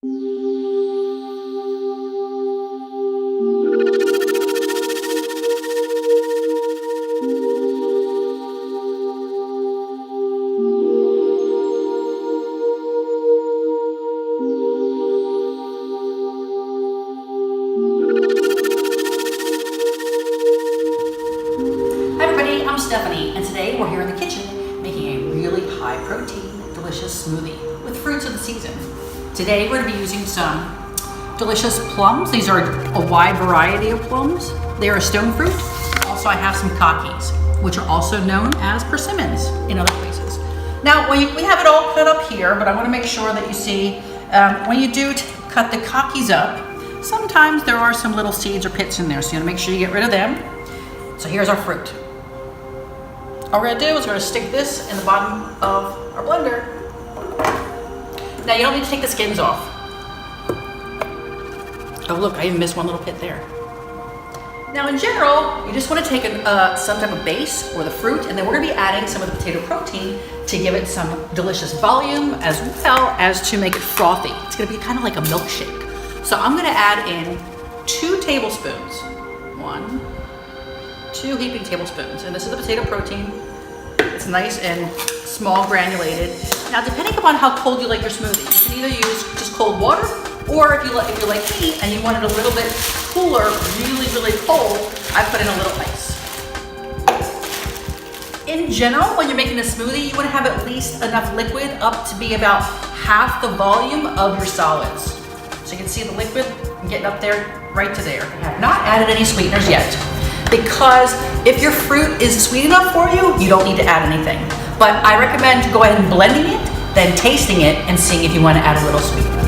I'm Stephanie, and today we're here in the kitchen making a really high protein, delicious smoothie with fruits of the season. Today we're going to be using some delicious plums. These are a wide variety of plums. They are a stone fruit. Also, I have some Caquis, which are also known as persimmons in other places. Now, we have it all cut up here, but I want to make sure that you see when you do cut the Caquis up, sometimes there are some little seeds or pits in there, so you want to make sure you get rid of them. So here's our fruit. All we're gonna do is we're gonna stick this in the bottom of our blender. Now you don't need to take the skins off. Oh look, I even missed one little pit there. Now in general, you just wanna take some type of base or the fruit, and then we're gonna be adding some of the potato protein to give it some delicious volume as well as to make it frothy. It's gonna be kind of like a milkshake. So I'm gonna add in 2 tablespoons. 2 heaping tablespoons, and this is the potato protein. It's nice and small granulated. Now, depending upon how cold you like your smoothie, you can either use just cold water, or if you're like me and you want it a little bit cooler, really cold, I put in a little ice. In general, when you're making a smoothie, you want to have at least enough liquid up to be about half the volume of your solids. So you can see the liquid getting up there, right to there. I have not added any sweeteners yet, because if your fruit is sweet enough for you, you don't need to add anything. But I recommend to go ahead and blending it, then tasting it and seeing if you want to add a little sweetener.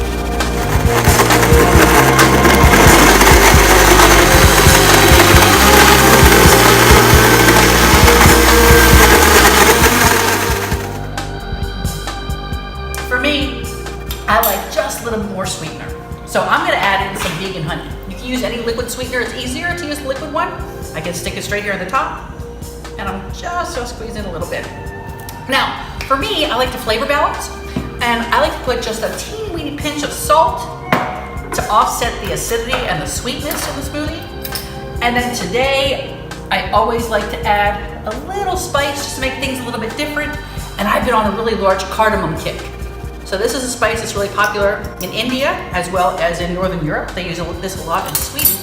For me, I like just a little more sweetener. So I'm gonna add in some vegan honey. You can use any liquid sweetener. It's easier to use the liquid one. I can stick it straight here at the top, and I'm just gonna squeeze in a little bit. Now, for me, I like to flavor balance, and I like to put just a teeny weeny pinch of salt to offset the acidity and the sweetness of the smoothie. And then today, I always like to add a little spice just to make things a little bit different, and I've been on a really large cardamom kick. So this is a spice that's really popular in India as well as in Northern Europe. They use this a lot in Sweden.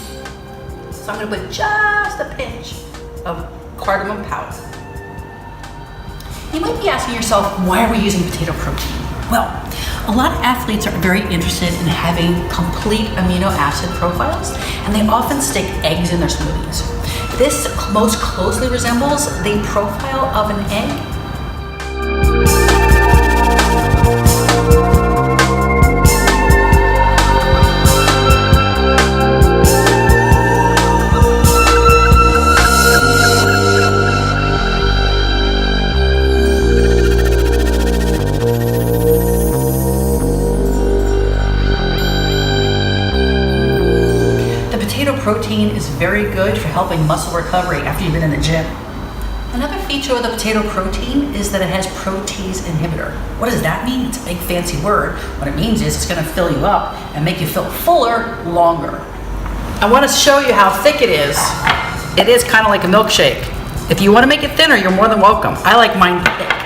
So I'm gonna put just a pinch of cardamom powder. You might be asking yourself, why are we using potato protein? Well, a lot of athletes are very interested in having complete amino acid profiles, and they often stick eggs in their smoothies. This most closely resembles the profile of an egg. Protein is very good for helping muscle recovery after you've been in the gym. Another feature of the potato protein is that it has protease inhibitor. What does that mean? It's a big fancy word. What it means is it's going to fill you up and make you feel fuller longer. I want to show you how thick it is. It is kind of like a milkshake. If you want to make it thinner, you're more than welcome. I like mine thick.